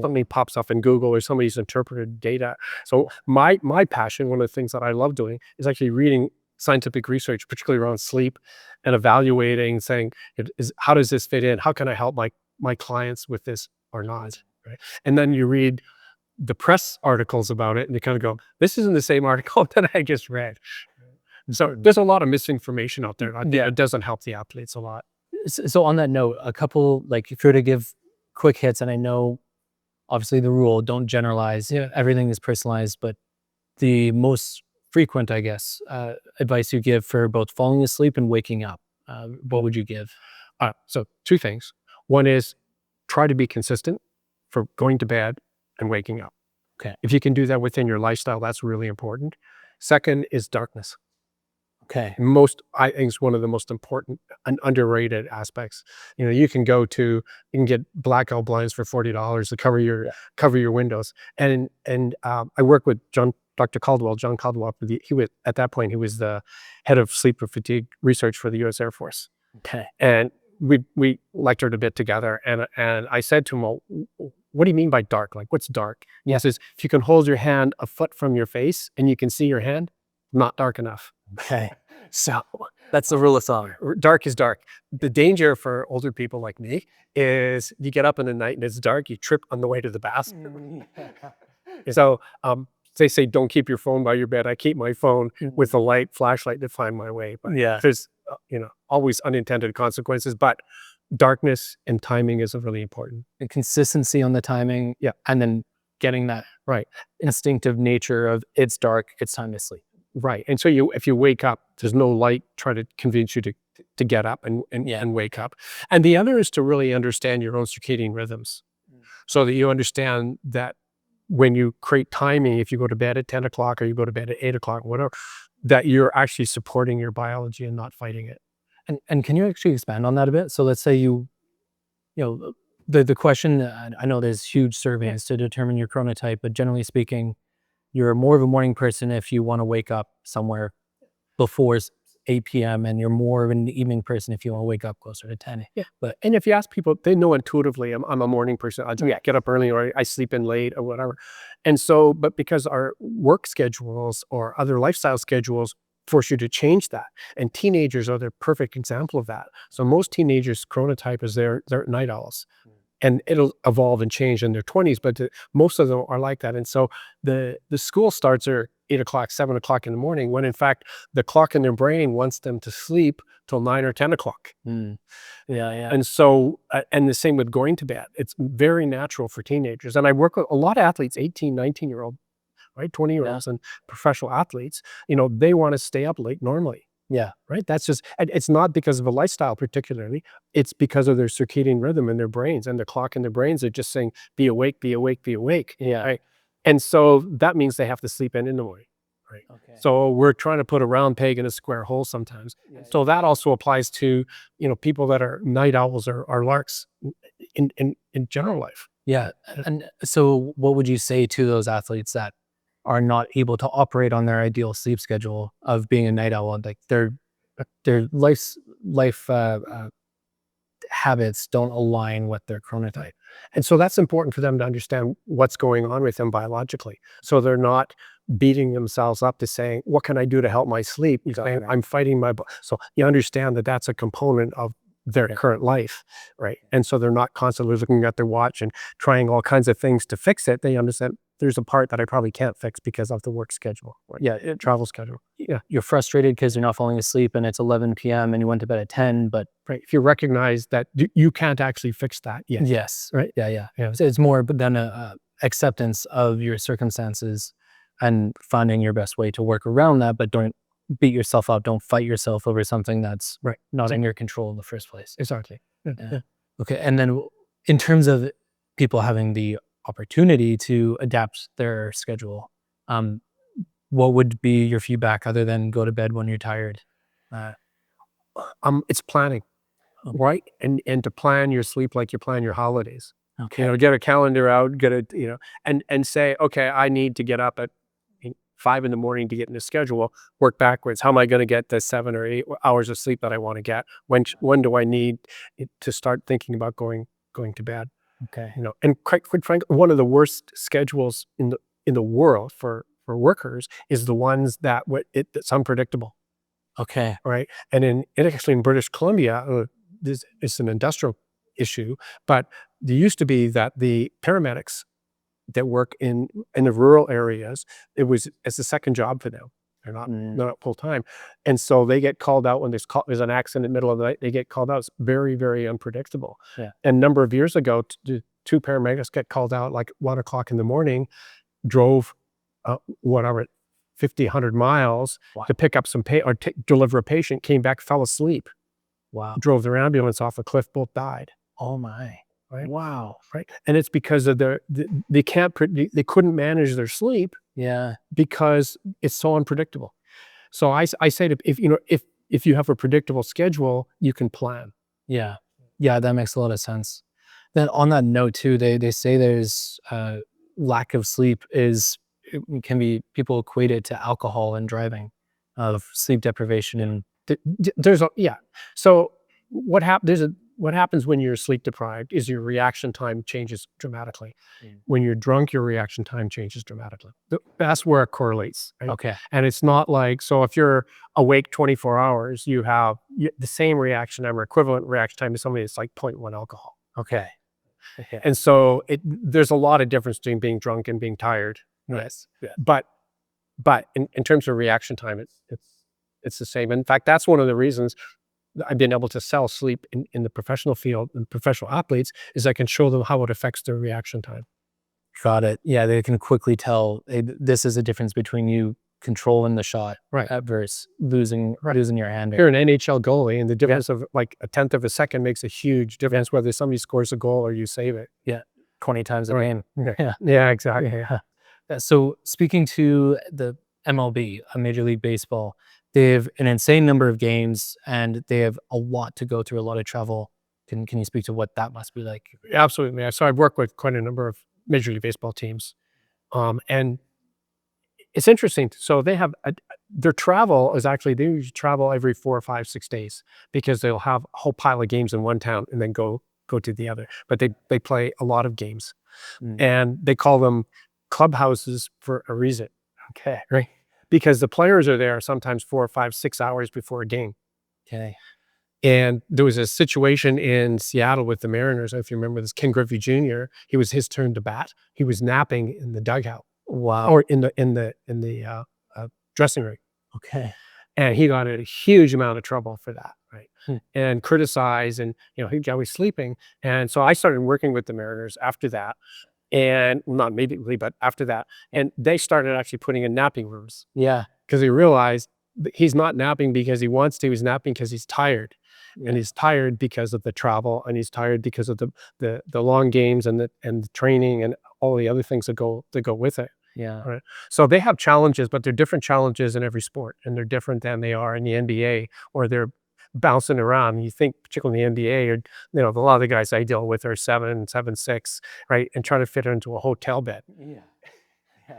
something pops up in Google, or somebody's interpreted data. So my passion, one of the things that I love doing, is actually reading scientific research, particularly around sleep, and evaluating, saying, how does this fit in? How can I help my clients with this or not? Right? And then you read the press articles about it, and you kind of go, this isn't the same article that I just read. So there's a lot of misinformation out there. I think it doesn't help the athletes a lot. So on that note, a couple, like, if you were to give quick hits, and I know obviously the rule, don't generalize, everything is personalized, but the most frequent, I guess, advice you give for both falling asleep and waking up? What would you give? So 2 things. One is try to be consistent for going to bed and waking up. Okay. If you can do that within your lifestyle, that's really important. Second is darkness. Okay. I think it's one of the most important and underrated aspects. You can get blackout blinds for $40 to cover your windows. And I work with John Caldwell. He was at that point, he was the head of sleep and fatigue research for the U.S. Air Force. Okay. And we lectured a bit together. And I said to him, well, what do you mean by dark? Like, what's dark? He says, if you can hold your hand a foot from your face and you can see your hand, not dark enough. Okay. So That's the rule of thumb. dark is dark. The danger for older people like me is you get up in the night and it's dark, you trip on the way to the bathroom. So they say don't keep your phone by your bed. I keep my phone with a flashlight to find my way. But there's always unintended consequences. But darkness and timing is really important. And consistency on the timing. Yeah. And then getting that right instinctive nature of it's dark, it's time to sleep. Right. And so if you wake up, there's no light trying to convince you to get up and wake up. And the other is to really understand your own circadian rhythms so that you understand that when you create timing, if you go to bed at 10 o'clock or you go to bed at 8 o'clock, whatever, that you're actually supporting your biology and not fighting it. And can you actually expand on that a bit? So let's say the question, I know there's huge surveys to determine your chronotype, but generally speaking, you're more of a morning person if you want to wake up somewhere before 8 p.m. and you're more of an evening person if you want to wake up closer to 10. Yeah. And if you ask people, they know intuitively I'm a morning person. I get up early or I sleep in late or whatever. And so, but because our work schedules or other lifestyle schedules force you to change that. And teenagers are the perfect example of that. So most teenagers' chronotype is they're night owls. And it'll evolve and change in their 20s, but most of them are like that. And so the school starts are 8 o'clock, 7 o'clock in the morning, when in fact, the clock in their brain wants them to sleep till 9 or 10 o'clock. Yeah. And so, and the same with going to bed. It's very natural for teenagers. And I work with a lot of athletes, 18, 19-year-old, right? 20-year-olds and professional athletes, they want to stay up late normally. Yeah. Right. That's just, and it's not because of a lifestyle particularly. It's because of their circadian rhythm in their brains, and the clock in their brains are just saying, be awake, be awake, be awake. Yeah. Right. And so that means they have to sleep in the morning. Right. Okay. So we're trying to put a round peg in a square hole sometimes. Yeah. So that also applies to, people that are night owls or larks in general life. Yeah. And so what would you say to those athletes that are not able to operate on their ideal sleep schedule of being a night owl? Like their life habits don't align with their chronotype. And so that's important for them to understand what's going on with them biologically. So they're not beating themselves up to saying, what can I do to help my sleep? Saying, I'm fighting my body. So you understand that that's a component of their current life, right? And so they're not constantly looking at their watch and trying all kinds of things to fix it. They understand there's a part that I probably can't fix because of the work schedule. Right? Yeah. Travel schedule. Yeah. You're frustrated because you're not falling asleep and it's 11 p.m. and you went to bed at 10, but right. If you recognize that you can't actually fix that yet. Yes. Right. Yeah. So it's more than a acceptance of your circumstances and finding your best way to work around that, but don't beat yourself up. Don't fight yourself over something that's not in your control in the first place. Exactly. Yeah. Okay. And then in terms of people having the opportunity to adapt their schedule, what would be your feedback other than go to bed when you're tired? It's planning, right? And to plan your sleep like you plan your holidays. Okay. Get a calendar out, and say, okay, I need to get up at 5 in the morning to get in the schedule, work backwards. How am I going to get the 7 or 8 hours of sleep that I want to get? When do I need to start thinking about going to bed? Okay. And quite frankly, one of the worst schedules in the world for workers is the ones that's unpredictable. Okay. Right. And actually in British Columbia, it's an industrial issue, but there used to be that the paramedics that work in the rural areas, it's a second job for them. They're not full time. And so they get called out when there's an accident in the middle of the night. They get called out. It's very, very unpredictable. Yeah. And a number of years ago, 2 paramedics get called out like 1 o'clock in the morning, drove 50, 100 miles Wow. to pick up some or deliver a patient, came back, fell asleep, Wow. drove their ambulance off a cliff, both died. Oh my. Right. Wow. Right. And it's because of they couldn't manage their sleep Yeah. because it's so unpredictable. So I say to, if you have a predictable schedule, you can plan. Yeah. Yeah. That makes a lot of sense. Then on that note too, they say there's lack of sleep can be people equate it to alcohol and driving, of sleep deprivation and So what happens when you're sleep deprived is your reaction time changes dramatically. When you're drunk, your reaction time changes dramatically. That's where it correlates. Right? okay. And it's not like, so if you're awake 24 hours, you have the same reaction time or equivalent reaction time to somebody that's like 0.1 alcohol. Okay. Yeah. And so there's a lot of difference between being drunk and being tired. Yes. Yeah. But in terms of reaction time, it's the same. In fact, that's one of the reasons I've been able to sell sleep in the professional field and professional athletes, is I can show them how it affects their reaction time. Got it. Yeah, they can quickly tell, hey, this is a difference between you controlling the shot, right, versus losing your hand. You're an NHL goalie, and the difference of like a tenth of a second makes a huge difference whether somebody scores a goal or you save it. Yeah, 20 times a game. Yeah, exactly. Yeah. So speaking to the MLB, Major League Baseball, they have an insane number of games and they have a lot to go through, a lot of travel. Can you speak to what that must be like? Absolutely. So I've worked with quite a number of Major League Baseball teams, and it's interesting. So they have their travel is actually, they usually travel every 4 or 5, 6 days, because they'll have a whole pile of games in one town and then go to the other. But they play a lot of games, and they call them clubhouses for a reason. Okay. Right. Because the players are there sometimes 4 or 5, 6 hours before a game. Okay. And there was a situation in Seattle with the Mariners. If you remember this, Ken Griffey Jr., it was his turn to bat. He was napping in the dugout. Wow. Or in the dressing room. Okay. And he got in a huge amount of trouble for that, right? And criticized, and he was sleeping. And so I started working with the Mariners after that, and not immediately, but after that, and they started actually putting in napping rooms. Yeah. Because they realized that he's not napping because he wants to. He's napping because he's tired. And he's tired because of the travel, and he's tired because of the long games and the training and all the other things that go with it. Yeah. Right. So they have challenges, but they're different challenges in every sport, and they're different than they are in the NBA, or they're bouncing around. You think, particularly in the NBA, or a lot of the guys I deal with are 7'6", right, and trying to fit into a hotel bed. Yeah.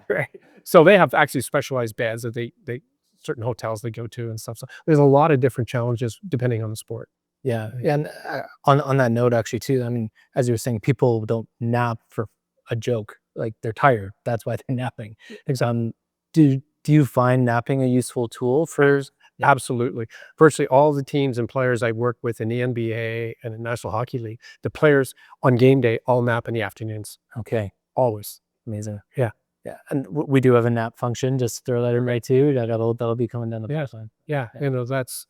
Right. So they have actually specialized beds that they certain hotels they go to and stuff. So there's a lot of different challenges depending on the sport. Yeah. And on that note, actually, too, I mean, as you were saying, people don't nap for a joke. Like, they're tired. That's why they're napping. Do you find napping a useful tool for? Absolutely. Virtually all the teams and players I work with in the NBA and the National Hockey League, the players on game day all nap in the afternoons. Okay. Always. Amazing. Yeah. Yeah. And we do have a nap function. Just throw that in right too. That'll be coming down the pipeline. Yeah. That's,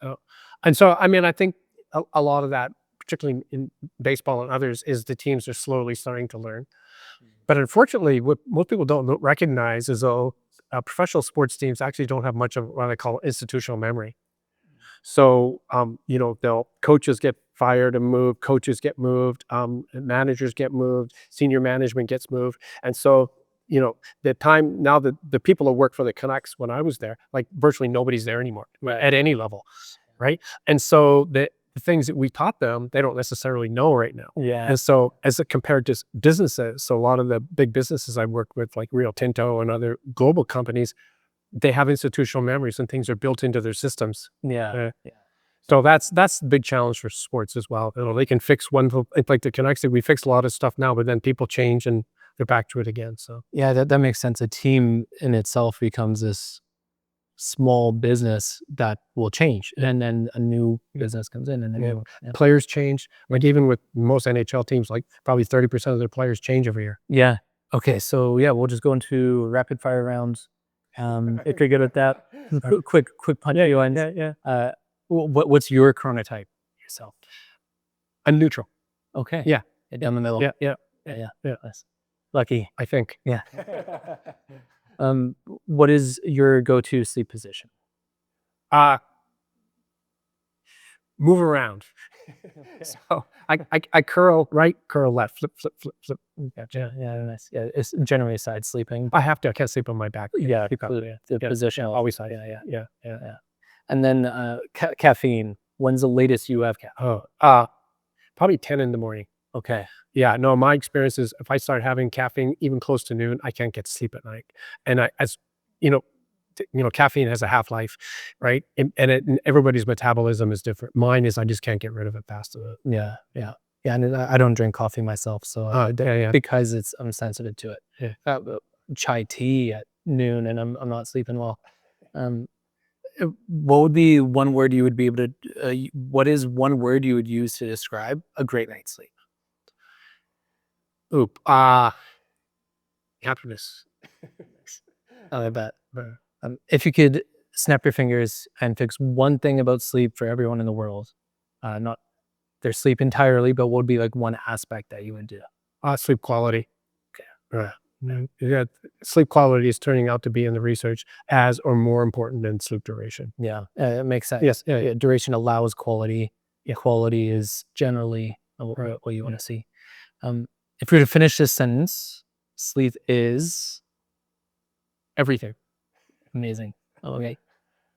and so, I mean, I think a lot of that, particularly in baseball and others, is the teams are slowly starting to learn. But unfortunately, what most people don't recognize is, though, professional sports teams actually don't have much of what I call institutional memory. So, coaches get fired and moved, coaches get moved, managers get moved, senior management gets moved. And so, the time now, the people who work for the Canucks when I was there, like, virtually nobody's there anymore at any level. Right. And so the things that we taught them, they don't necessarily know right now. Yeah. And so, as it compared to businesses, so a lot of the big businesses I work with, like Rio Tinto and other global companies, they have institutional memories and things are built into their systems. Yeah. So that's the big challenge for sports as well. They can fix one, like the Canucks, we fixed a lot of stuff now, but then people change and they're back to it again. So yeah, that makes sense. A team in itself becomes this small business that will change, and then a new business comes in, and then players change. Like, even with most NHL teams, like, probably 30% of their players change every year. Yeah. Okay. So we'll just go into rapid fire rounds. If you're good at that, quick punch. Yeah. What's your chronotype yourself? I'm neutral. Okay. Yeah. Down the middle. Yeah. Nice. Lucky. I think. Yeah. What is your go-to sleep position? Move around. So I curl right, curl left, flip, flip, flip, flip. Gotcha. Yeah, nice. Yeah, it's generally side sleeping. I have to. I can't sleep on my back. Yeah, Keep up. the position. Always side. Yeah. Yeah. And then caffeine. When's the latest you have caffeine? Probably 10 in the morning. Okay. Yeah, no, my experience is if I start having caffeine even close to noon, I can't get to sleep at night. And as you know, caffeine has a half-life, right? And everybody's metabolism is different. Mine is I just can't get rid of it fast enough. Yeah. And I don't drink coffee myself, so because I'm sensitive to it. Yeah. Chai tea at noon, and I'm not sleeping well. What would be one word you would be able to? What is one word you would use to describe a great night's sleep? Happiness. I bet. If you could snap your fingers and fix one thing about sleep for everyone in the world, not their sleep entirely, but what would be like one aspect that you would do? Sleep quality. Okay. Yeah, sleep quality is turning out to be in the research as or more important than sleep duration. Yeah, it makes sense. Yes. Yeah, duration allows quality. Yeah. Quality is generally what you want to see. If we were to finish this sentence, sleep is Everything. amazing. Okay.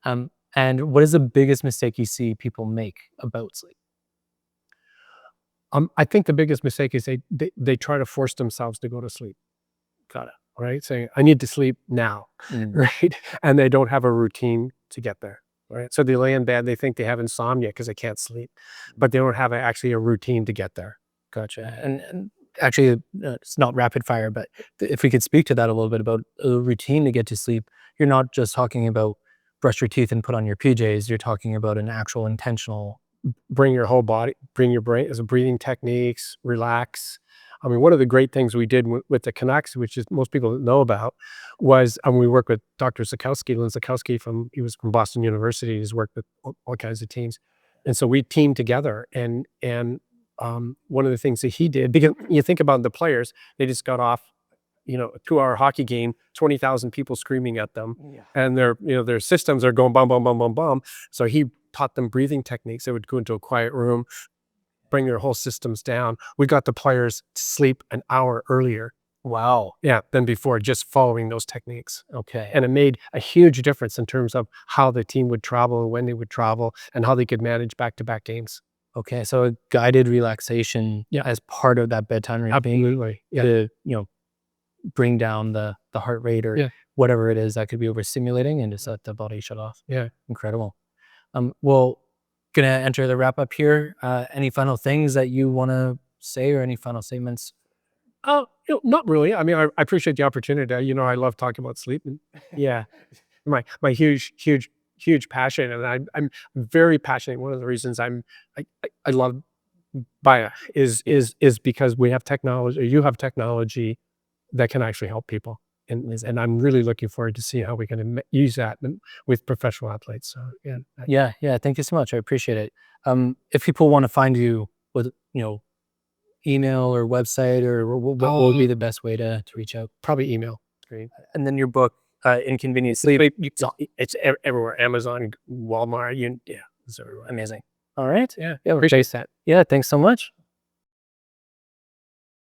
And what is the biggest mistake you see people make about sleep? I think the biggest mistake is they try to force themselves to go to sleep. Got it. Right? Saying, I need to sleep now. Right? And they don't have a routine to get there. Right? So they lay in bed, they think they have insomnia because they can't sleep, but they don't have actually a routine to get there. Gotcha. And actually, it's not rapid fire, but if we could speak to that a little bit about a routine to get to sleep, you're not just talking about brush your teeth and put on your PJs. You're talking about an actual intentional. Bring your whole body, bring your brain as a breathing techniques, relax. I mean, one of the great things we did with the Canucks, which is most people don't know about, was we worked with Dr. Zakowski, Lynn Zakowski he was from Boston University. He's worked with all kinds of teams. And so we teamed together and one of the things that he did, because you think about the players, they just got off, a 2-hour hockey game, 20,000 people screaming at them, and their systems are going bum, bum, bum, bum, bum. So he taught them breathing techniques. They would go into a quiet room, bring their whole systems down. We got the players to sleep an hour earlier. Wow. Yeah, than before, just following those techniques. Okay. And it made a huge difference in terms of how the team would travel and when they would travel and how they could manage back-to-back games. Okay, so a guided relaxation as part of that bedtime routine. Absolutely. To bring down the heart rate or whatever it is that could be overstimulating and just let the body shut off. Yeah. Incredible. Well, gonna enter the wrap up here. Any final things that you want to say or any final statements? Not really. I mean, I appreciate the opportunity. I love talking about sleep. And my huge passion, and I'm very passionate. One of the reasons I love Bia is because we have technology, or you have technology that can actually help people. And I'm really looking forward to see how we can use that with professional athletes. So yeah. Thank you so much. I appreciate it. If people want to find you with email or website, or what would be the best way to reach out? Probably email. Great. And then your book, Inconvenient Sleep. It's everywhere. Amazon, Walmart. It's everywhere. Amazing. All right. Yeah. Appreciate that. Yeah. Thanks so much.